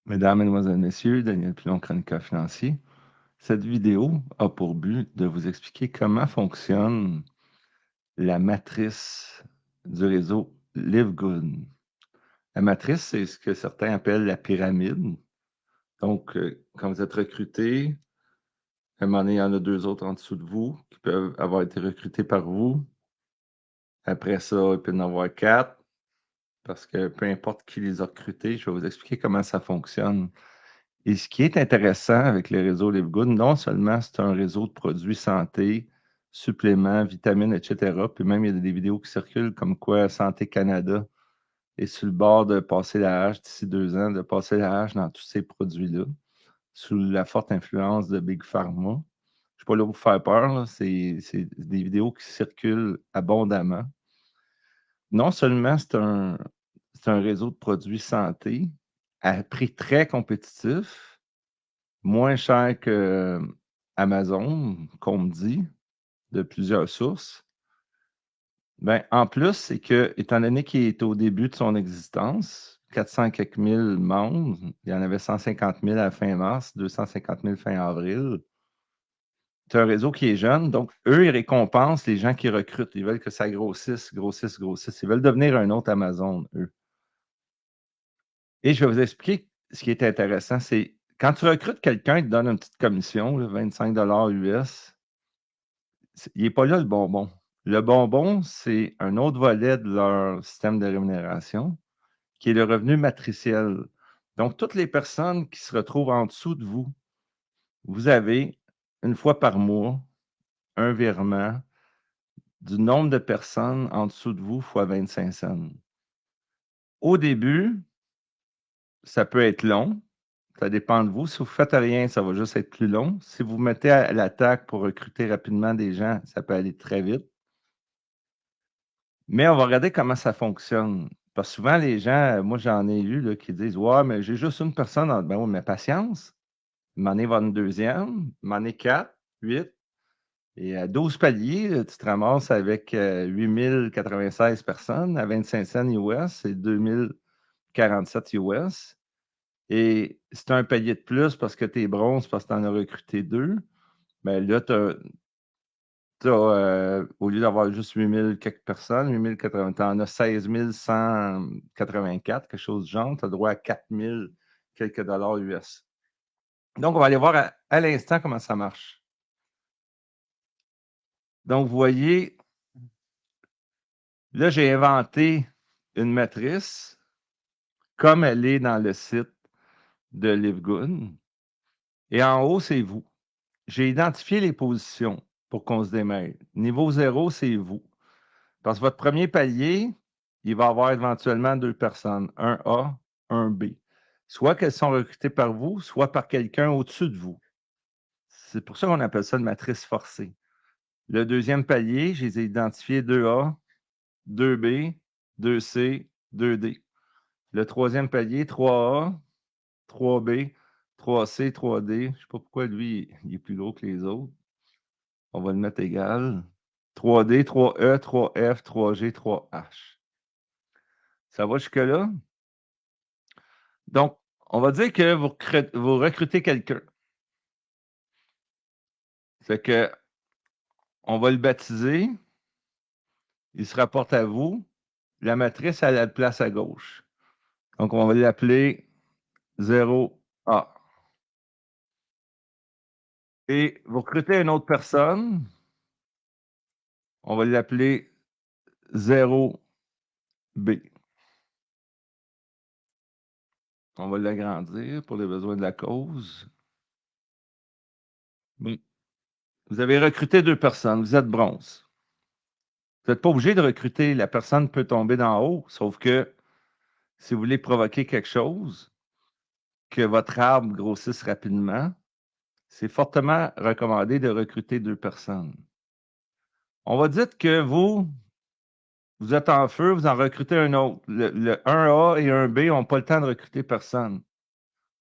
Mesdames, Mesdemoiselles, Messieurs, Daniel Pilon, chroniqueur financier. Cette vidéo a pour but de vous expliquer comment fonctionne la matrice du réseau Livegood. La matrice, c'est ce que certains appellent la pyramide. Donc, quand vous êtes recruté, à un moment donné, il y en a deux autres en dessous de vous qui peuvent avoir été recrutés par vous. Après ça, il peut y en avoir quatre, parce que peu importe qui les a recrutés, je vais vous expliquer comment ça fonctionne. Et ce qui est intéressant avec le réseau Livegood, non seulement c'est un réseau de produits santé, suppléments, vitamines, etc., puis même il y a des vidéos qui circulent comme quoi Santé Canada est sur le bord de passer la hache d'ici 2 ans, de passer la hache dans tous ces produits-là, sous la forte influence de Big Pharma. Je ne suis pas là pour vous faire peur, là, c'est des vidéos qui circulent abondamment. Non seulement c'est un réseau de produits santé à prix très compétitif, moins cher que Amazon, qu'on me dit, de plusieurs sources. Ben, en plus, c'est que, étant donné qu'il est au début de son existence, 400 quelques mille membres, il y en avait 150 000 à la fin mars, 250 000 fin avril. C'est un réseau qui est jeune, donc eux, ils récompensent les gens qui recrutent. Ils veulent que ça grossisse, grossisse, grossisse. Ils veulent devenir un autre Amazon, eux. Et je vais vous expliquer ce qui est intéressant, c'est quand tu recrutes quelqu'un, il te donne une petite commission, là, 25 US. Il n'est pas là le bonbon. Le bonbon, c'est un autre volet de leur système de rémunération, qui est le revenu matriciel. Donc, toutes les personnes qui se retrouvent en dessous de vous, vous avez, une fois par mois, un virement du nombre de personnes en dessous de vous fois 25 cents. Au début, ça peut être long. Ça dépend de vous. Si vous ne faites rien, ça va juste être plus long. Si vous vous mettez à l'attaque pour recruter rapidement des gens, ça peut aller très vite. Mais on va regarder comment ça fonctionne. Parce que souvent, les gens, moi, j'en ai eu là, qui disent: Ouais, mais j'ai juste une personne. Ben oui, mais patience. M'en est va une deuxième, m'en est 4, 8. Et à 12 paliers, là, tu te ramasses avec 8096 personnes à 25 cents US, c'est 2047 US. Et si tu as un palier de plus parce que tu es bronze, parce que tu en as recruté deux, ben là, au lieu d'avoir juste 8000 quelques personnes, 8080, tu en as 16 184, quelque chose du genre, tu as droit à 4000 quelques dollars US. Donc, on va aller voir à l'instant comment ça marche. Donc, vous voyez, là, j'ai inventé une matrice comme elle est dans le site de Livegood. Et en haut, c'est vous. J'ai identifié les positions pour qu'on se démêle. Niveau 0, c'est vous. Parce que votre premier palier, il va y avoir éventuellement deux personnes, un A, un B. Soit qu'elles sont recrutées par vous, soit par quelqu'un au-dessus de vous. C'est pour ça qu'on appelle ça une matrice forcée. Le deuxième palier, je les ai identifiés 2A, 2B, 2C, 2D. Le troisième palier, 3A, 3B, 3C, 3D. Je ne sais pas pourquoi lui, il est plus gros que les autres. On va le mettre égal. 3D, 3E, 3F, 3G, 3H. Ça va jusque-là? Donc, on va dire que vous recrutez quelqu'un. C'est que on va le baptiser, il se rapporte à vous. La matrice, elle a de place à gauche. Donc, on va l'appeler 0A. Et vous recrutez une autre personne, on va l'appeler 0B. On va l'agrandir pour les besoins de la cause. Vous avez recruté deux personnes, vous êtes bronze. Vous n'êtes pas obligé de recruter, la personne peut tomber d'en haut, sauf que si vous voulez provoquer quelque chose, que votre arbre grossisse rapidement, c'est fortement recommandé de recruter deux personnes. On va dire que vous êtes en feu, vous en recrutez un autre. Le 1A et 1B n'ont pas le temps de recruter personne.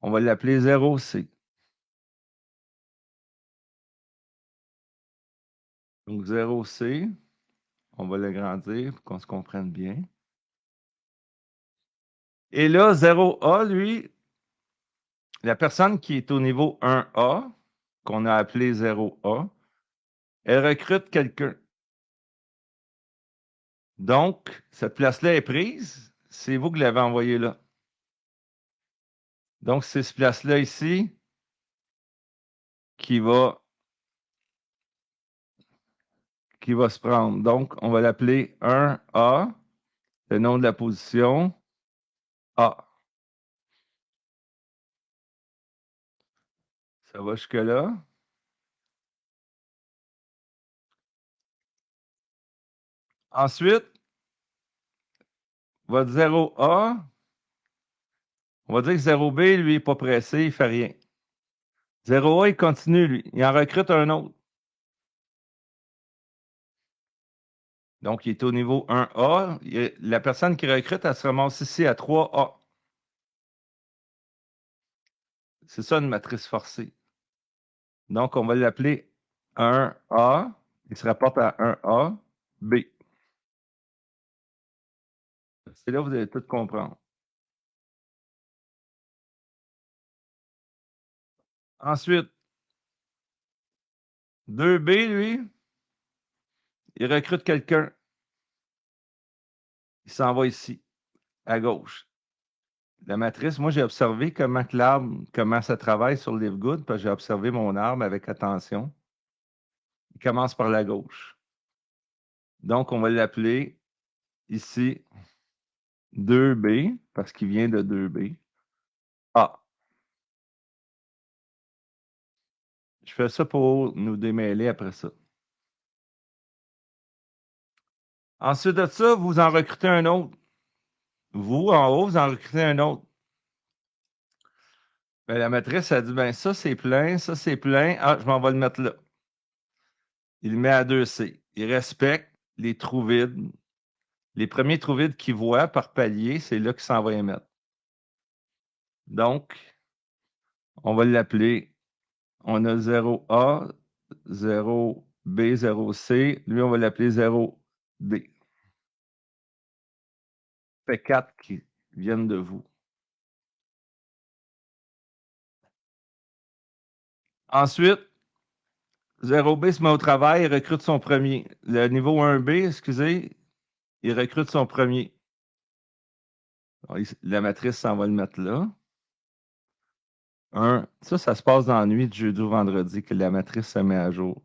On va l'appeler 0C. Donc 0C, on va l'agrandir pour qu'on se comprenne bien. Et là, 0A, lui, la personne qui est au niveau 1A, qu'on a appelé 0A, elle recrute quelqu'un. Donc, cette place-là est prise, c'est vous qui l'avez envoyé là. Donc, c'est cette place-là ici qui va se prendre. Donc, on va l'appeler 1A, le nom de la position A. Ça va jusque-là? Ensuite, votre 0A, on va dire que 0B, lui, n'est pas pressé, il ne fait rien. 0A, il continue, lui. Il en recrute un autre. Donc, il est au niveau 1A. La personne qui recrute, elle se ramasse ici à 3A. C'est ça une matrice forcée. Donc, on va l'appeler 1A. Il se rapporte à 1A, B. C'est là que vous allez tout comprendre. Ensuite, 2B, lui, il recrute quelqu'un. Il s'en va ici, à gauche. La matrice, moi, j'ai observé comment ça travaille sur le Livegood, parce que j'ai observé mon arbre avec attention. Il commence par la gauche. Donc, on va l'appeler ici 2B, parce qu'il vient de 2B. A. Je fais ça pour nous démêler après ça. Ensuite de ça, vous en recrutez un autre. Vous, en haut, vous en recrutez un autre. Ben, la matrice, elle dit, ben ça, c'est plein, ça, c'est plein. Ah, je m'en vais le mettre là. Il le met à 2C. Il respecte les trous vides. Les premiers trous vides qu'il voit par palier, c'est là qu'il s'en va y mettre. Donc, on va l'appeler, on a 0A, 0B, 0C. Lui, on va l'appeler 0D. Ça fait 4 qui viennent de vous. Ensuite, 0B se met au travail, il recrute son premier. Le niveau 1B, excusez, il recrute son premier. Alors, la matrice, ça, on va le mettre là. Ça se passe dans la nuit de jeudi au vendredi que la matrice se met à jour.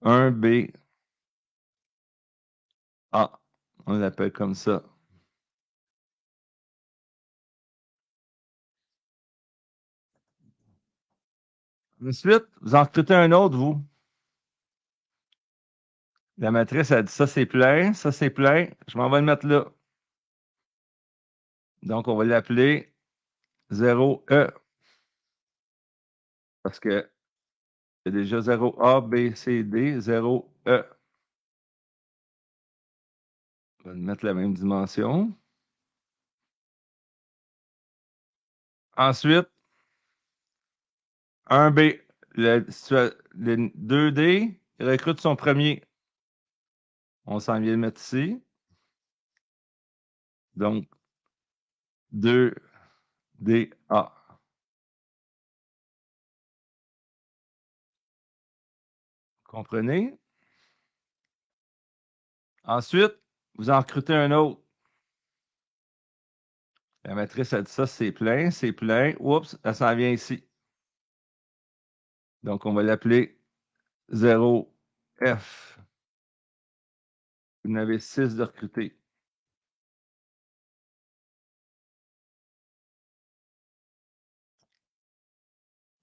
1B, A. On l'appelle comme ça. Ensuite, vous en recrutez un autre, vous. La matrice, elle dit ça, c'est plein, ça, c'est plein. Je m'en vais le mettre là. Donc, on va l'appeler 0E. Parce que il y a déjà 0A, B, C, D, 0E. On va le mettre la même dimension. Ensuite, 1B. Le 2D, il recrute son premier. On s'en vient le mettre ici. Donc, 2DA. Comprenez? Ensuite, vous en recrutez un autre. La matrice a dit ça, c'est plein, c'est plein. Oups, elle s'en vient ici. Donc, on va l'appeler 0F. Vous en avez 6 de recrutés.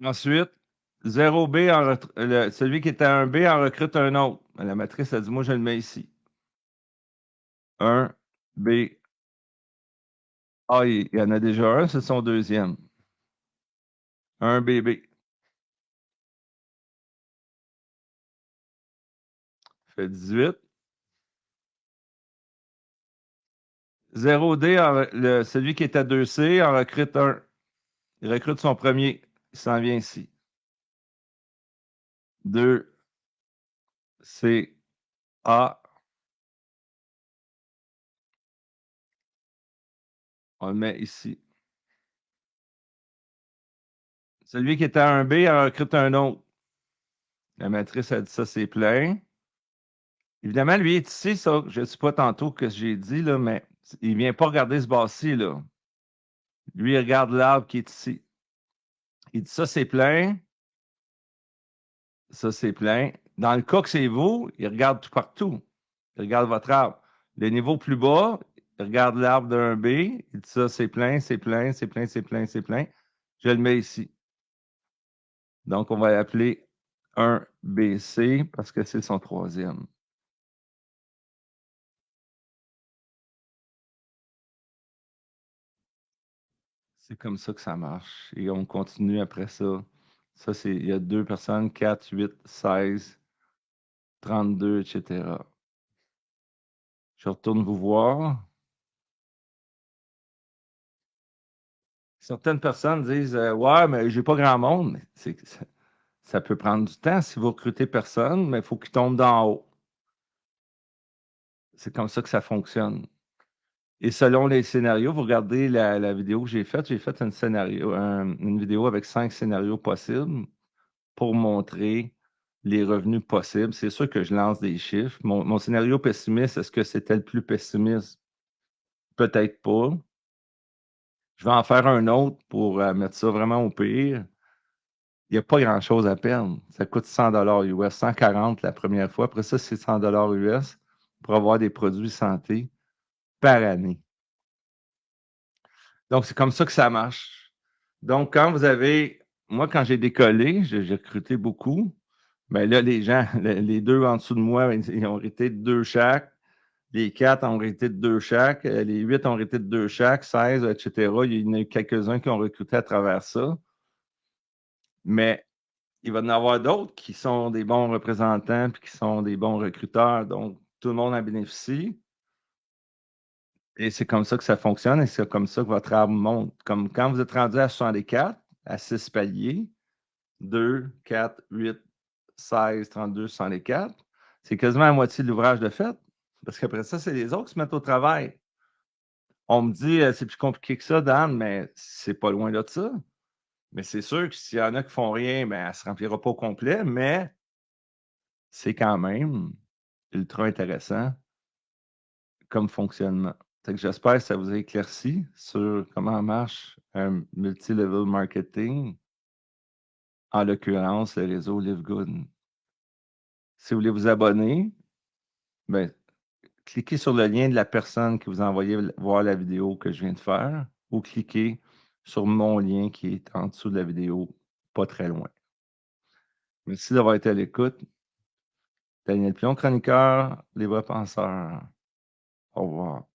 Ensuite, 0B, celui qui est à 1B en recrute un autre. La matrice a dit, moi, je le mets ici. 1B. Ah, il y en a déjà un, c'est son deuxième. 1BB. Fait 18. 0D, celui qui est à 2C, en recrute un. Il recrute son premier. Il s'en vient ici. 2CA. On le met ici. Celui qui était à un B en recrute un autre. La matrice a dit ça, c'est plein. Évidemment, lui est ici, ça. Je ne sais pas tantôt que j'ai dit, là, mais il ne vient pas regarder ce bas-ci, là. Lui, il regarde l'arbre qui est ici. Il dit ça, c'est plein. Ça, c'est plein. Dans le cas que c'est vous, il regarde tout partout. Il regarde votre arbre. Le niveau plus bas, il regarde l'arbre d'un B. Il dit ça, c'est plein, c'est plein, c'est plein, c'est plein, c'est plein. Je le mets ici. Donc, on va l'appeler 1BC parce que c'est son troisième. C'est comme ça que ça marche. Et on continue après ça. Ça, c'est, il y a deux personnes, 4, 8, 16, 32, etc. Je retourne vous voir. Certaines personnes disent ouais, mais j'ai pas grand monde. Mais ça peut prendre du temps si vous recrutez personne, mais il faut qu'il tombe d'en haut. C'est comme ça que ça fonctionne. Et selon les scénarios, vous regardez la vidéo que j'ai fait une vidéo avec 5 scénarios possibles pour montrer les revenus possibles. C'est sûr que je lance des chiffres. Mon scénario pessimiste, est-ce que c'était le plus pessimiste? Peut-être pas. Je vais en faire un autre pour mettre ça vraiment au pire. Il n'y a pas grand-chose à perdre. Ça coûte 100 US, 140 la première fois. Après ça, c'est 100 US pour avoir des produits santé par année. Donc, c'est comme ça que ça marche. Donc, moi, quand j'ai décollé, j'ai recruté beaucoup. Mais là, les gens, les deux en dessous de moi, ils ont été de deux chaque. Les 4 ont été de deux chaque. Les 8 ont été de deux chaque, 16, etc. Il y en a eu quelques-uns qui ont recruté à travers ça. Mais il va y en avoir d'autres qui sont des bons représentants puis qui sont des bons recruteurs. Donc, tout le monde en bénéficie. Et c'est comme ça que ça fonctionne et c'est comme ça que votre arbre monte. Comme quand vous êtes rendu à 64, à 6 paliers, 2, 4, 8, 16, 32, 64, c'est quasiment la moitié de l'ouvrage de fait. Parce qu'après ça, c'est les autres qui se mettent au travail. On me dit, c'est plus compliqué que ça, Dan, mais c'est pas loin de ça. Mais c'est sûr que s'il y en a qui font rien, ben, elle ne se remplira pas au complet, mais c'est quand même ultra intéressant comme fonctionnement. Fait que j'espère que ça vous a éclairci sur comment marche un multi-level marketing, en l'occurrence le réseau LiveGood. Si vous voulez vous abonner, ben, cliquez sur le lien de la personne qui vous a envoyé voir la vidéo que je viens de faire ou cliquez sur mon lien qui est en dessous de la vidéo, pas très loin. Merci d'avoir été à l'écoute. Daniel Pion, chroniqueur, Les Vrais Penseurs. Au revoir.